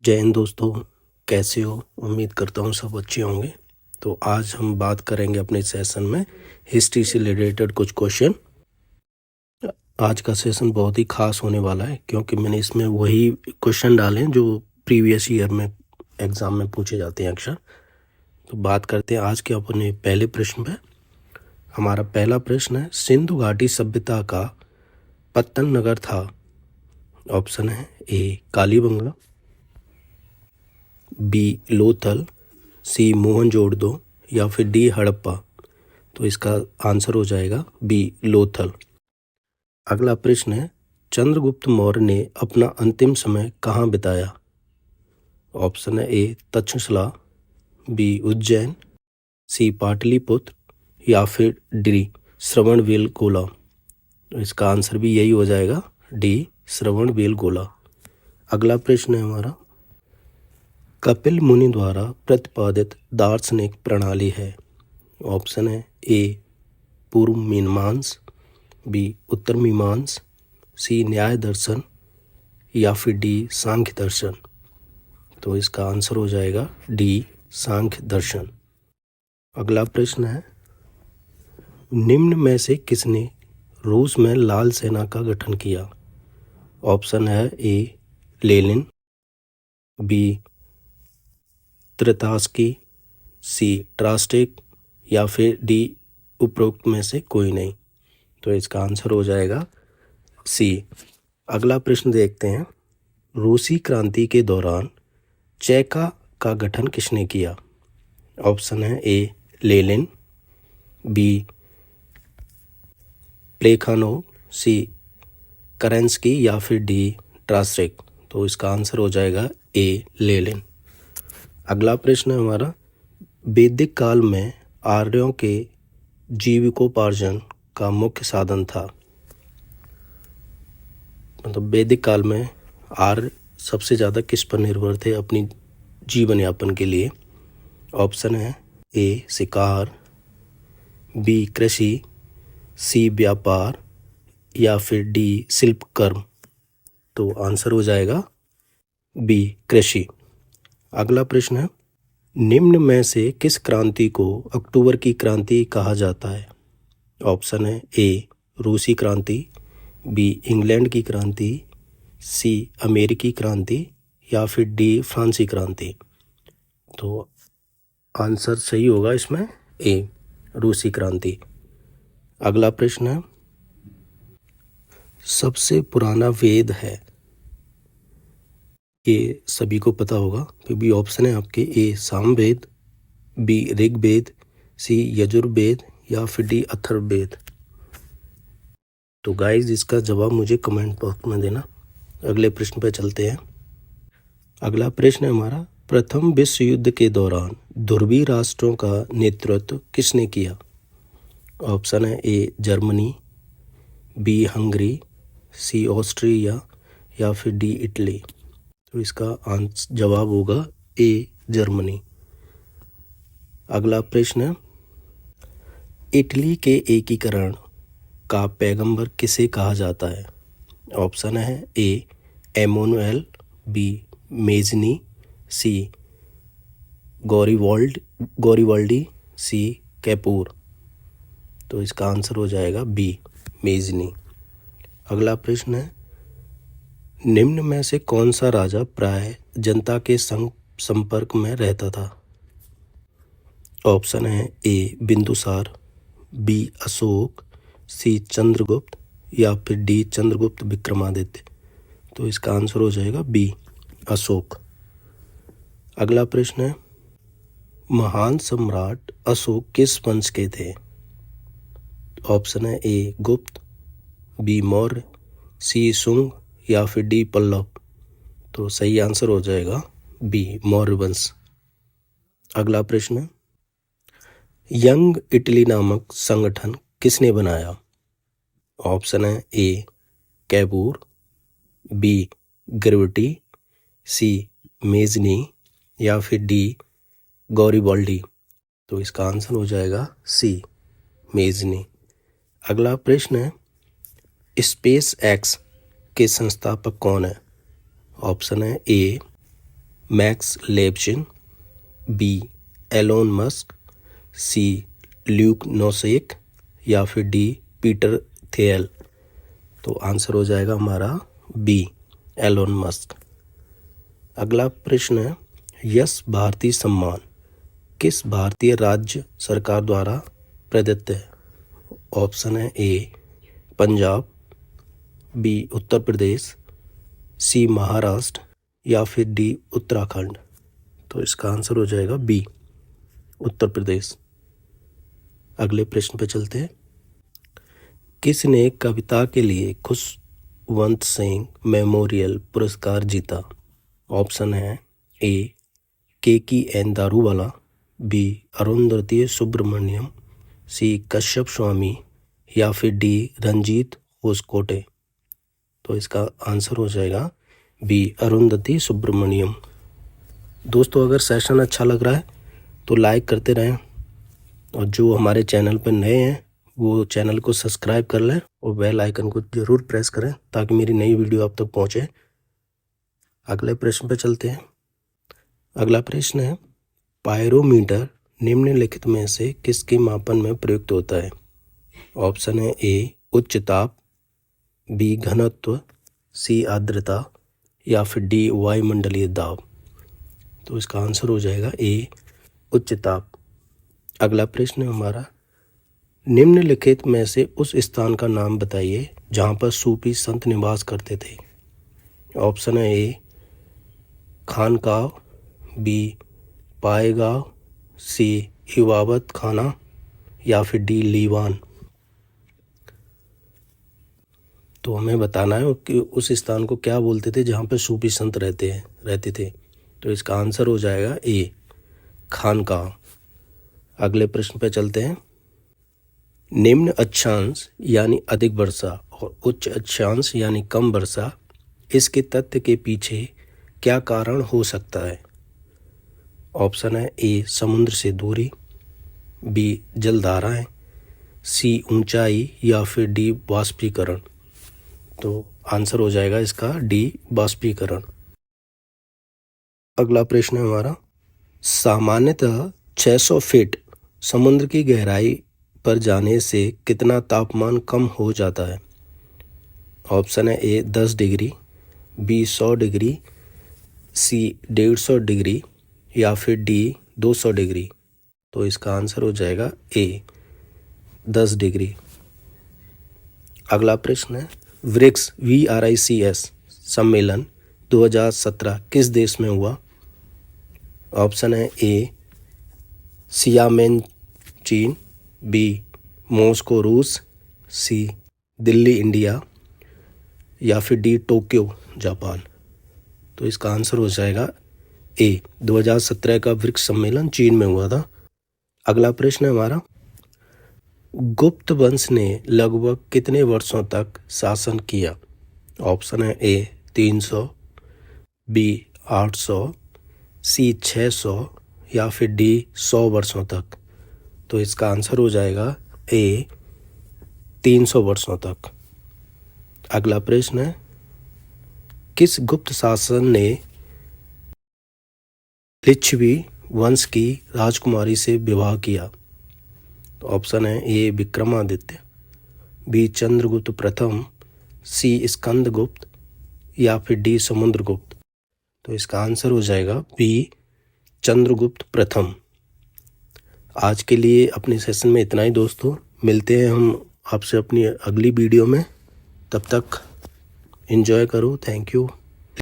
जय हिंद दोस्तों, कैसे हो? उम्मीद करता हूँ सब अच्छे होंगे। तो आज हम बात करेंगे अपने सेशन में हिस्ट्री से रिलेटेड कुछ क्वेश्चन। आज का सेशन बहुत ही खास होने वाला है क्योंकि मैंने इसमें वही क्वेश्चन डाले हैं जो प्रीवियस ईयर में एग्ज़ाम में पूछे जाते हैं अक्सर। तो बात करते हैं आज के अपने पहले प्रश्न पे। हमारा पहला प्रश्न है, सिंधु घाटी सभ्यता का पत्तन नगर था। ऑप्शन है ए कालीबंगा, बी लोथल, सी मोहनजोदड़ो या फिर डी हड़प्पा। तो इसका आंसर हो जाएगा बी लोथल। अगला प्रश्न है, चंद्रगुप्त मौर्य ने अपना अंतिम समय कहाँ बिताया? ऑप्शन है ए तक्षशिला, बी उज्जैन, सी पाटलिपुत्र या फिर डी श्रवणबेलगोला। तो इसका आंसर भी यही हो जाएगा, डी श्रवणबेलगोला। अगला प्रश्न है हमारा, कपिल मुनि द्वारा प्रतिपादित दार्शनिक प्रणाली है। ऑप्शन है ए पूर्व मीमांस, बी उत्तर मीमांस, सी न्याय दर्शन या फिर डी सांख्य दर्शन। तो इसका आंसर हो जाएगा डी सांख्य दर्शन। अगला प्रश्न है, निम्न में से किसने रूस में लाल सेना का गठन किया? ऑप्शन है ए लेनिन, बी त्रेतास्की, सी ट्रास्टेक या फिर डी उपरोक्त में से कोई नहीं। तो इसका आंसर हो जाएगा सी। अगला प्रश्न देखते हैं, रूसी क्रांति के दौरान चेका का गठन किसने किया? ऑप्शन है ए लेनिन, बी प्लेखानोव, सी करेंस्की या फिर डी ट्रास्टेक। तो इसका आंसर हो जाएगा ए लेनिन। अगला प्रश्न है हमारा, वैदिक काल में आर्यों के जीविकोपार्जन का मुख्य साधन था। मतलब वैदिक काल में आर्य सबसे ज़्यादा किस पर निर्भर थे अपनी जीवन यापन के लिए? ऑप्शन है ए शिकार, बी कृषि, सी व्यापार या फिर डी शिल्पकर्म। तो आंसर हो जाएगा बी कृषि। अगला प्रश्न है, निम्न में से किस क्रांति को अक्टूबर की क्रांति कहा जाता है? ऑप्शन है ए रूसी क्रांति, बी इंग्लैंड की क्रांति, सी अमेरिकी क्रांति या फिर डी फ्रांसी क्रांति। तो आंसर सही होगा इसमें ए रूसी क्रांति। अगला प्रश्न है, सबसे पुराना वेद है, ये सभी को पता होगा। फिर भी ऑप्शन है आपके ए सामवेद, बी ऋग्वेद, सी यजुर्वेद या फिर डी अथर्ववेद। तो गाइस इसका जवाब मुझे कमेंट बॉक्स में देना। अगले प्रश्न पर चलते हैं। अगला प्रश्न है हमारा, प्रथम विश्व युद्ध के दौरान ध्रुवीय राष्ट्रों का नेतृत्व किसने किया? ऑप्शन है A Germany, B Hungary, C Austria या फिर डी इटली। तो इसका जवाब होगा ए जर्मनी। अगला प्रश्न है, इटली के एकीकरण का पैगंबर किसे कहा जाता है? ऑप्शन है ए एमोनुएल, बी मेजनी, सी गौरीवाल्डी, सी कैपूर। तो इसका आंसर हो जाएगा बी मेजनी। अगला प्रश्न है, निम्न में से कौन सा राजा प्राय जनता के संपर्क में रहता था? ऑप्शन है ए बिंदुसार, बी अशोक, सी चंद्रगुप्त या फिर डी चंद्रगुप्त विक्रमादित्य। तो इसका आंसर हो जाएगा बी अशोक। अगला प्रश्न है, महान सम्राट अशोक किस वंश के थे? ऑप्शन है ए गुप्त, बी मौर्य, सी शुंग या फिर डी पल्लव। तो सही आंसर हो जाएगा बी मौर्य वंश। अगला प्रश्न है, यंग इटली नामक संगठन किसने बनाया? ऑप्शन है ए कैपूर, बी ग्रेविटी, सी मेजनी या फिर डी गौरीवाल्डी। तो इसका आंसर हो जाएगा सी मेजनी। अगला प्रश्न है, स्पेस एक्स के संस्थापक कौन है? ऑप्शन है ए मैक्स लेबशिन, बी एलोन मस्क, सी ल्यूक नोसेक या फिर डी पीटर थियल। तो आंसर हो जाएगा हमारा बी एलोन मस्क। अगला प्रश्न है, यश भारती सम्मान किस भारतीय राज्य सरकार द्वारा प्रदत्त है? ऑप्शन है ए पंजाब, बी उत्तर प्रदेश, सी महाराष्ट्र या फिर डी उत्तराखंड। तो इसका आंसर हो जाएगा बी उत्तर प्रदेश। अगले प्रश्न पे चलते हैं, किसने कविता के लिए खुशवंत सिंह मेमोरियल पुरस्कार जीता? ऑप्शन है ए KKN दारूवाला, बी अरुंधति सुब्रमण्यम, सी कश्यप स्वामी या फिर डी रंजीत होसकोटे। तो इसका आंसर हो जाएगा बी अरुंधति सुब्रमण्यम। दोस्तों, अगर सेशन अच्छा लग रहा है तो लाइक करते रहें, और जो हमारे चैनल पर नए हैं वो चैनल को सब्सक्राइब कर लें और बेल आइकन को ज़रूर प्रेस करें ताकि मेरी नई वीडियो आप तक पहुंचे। अगले प्रश्न पर चलते हैं। अगला प्रश्न है, पायरोमीटर निम्नलिखित में से किसके मापन में प्रयुक्त होता है? ऑप्शन है ए उच्च ताप, बी घनत्व, सी आर्द्रता या फिर डी वायुमंडलीय दाब। तो इसका आंसर हो जाएगा ए उच्च ताप। अगला प्रश्न है हमारा, निम्नलिखित में से उस स्थान का नाम बताइए जहाँ पर सूफी संत निवास करते थे। ऑप्शन है ए खानकाह, बी पायगाह, सी इबादत खाना या फिर डी लीवान। तो हमें बताना है कि उस स्थान को क्या बोलते थे जहाँ पर सूफी संत रहते थे। तो इसका आंसर हो जाएगा ए खानकाह। अगले प्रश्न पे चलते हैं, निम्न अक्षांश यानी अधिक वर्षा और उच्च अक्षांश यानी कम वर्षा, इसके तथ्य के पीछे क्या कारण हो सकता है? ऑप्शन है ए समुद्र से दूरी, बी जलधाराएं, सी ऊंचाई या फिर डी वाष्पीकरण। तो आंसर हो जाएगा इसका डी वाष्पीकरण। अगला प्रश्न है हमारा, सामान्यतः 600 फीट समुद्र की गहराई पर जाने से कितना तापमान कम हो जाता है? ऑप्शन है ए 10 डिग्री, बी 100 डिग्री, सी 150 डिग्री या फिर डी 200 डिग्री। तो इसका आंसर हो जाएगा ए 10 डिग्री। अगला प्रश्न है, ब्रिक्स VRICS सम्मेलन 2017 किस देश में हुआ? ऑप्शन है ए सियामेन चीन, बी मॉस्को रूस, सी दिल्ली इंडिया या फिर डी टोक्यो जापान। तो इसका आंसर हो जाएगा ए 2017 का ब्रिक्स सम्मेलन चीन में हुआ था। अगला प्रश्न है हमारा, गुप्त वंश ने लगभग कितने वर्षों तक शासन किया? ऑप्शन है ए 300, बी 800, सी 600 या फिर डी 100 वर्षों तक। तो इसका आंसर हो जाएगा ए 300 वर्षों तक। अगला प्रश्न है, किस गुप्त शासन ने लिच्छवी वंश की राजकुमारी से विवाह किया? ऑप्शन है ए विक्रमादित्य, बी चंद्रगुप्त प्रथम, सी स्कंदगुप्त या फिर डी समुद्रगुप्त। तो इसका आंसर हो जाएगा बी चंद्रगुप्त प्रथम। आज के लिए अपने सेशन में इतना ही दोस्तों, मिलते हैं हम आपसे अपनी अगली वीडियो में। तब तक एंजॉय करो। Thank you.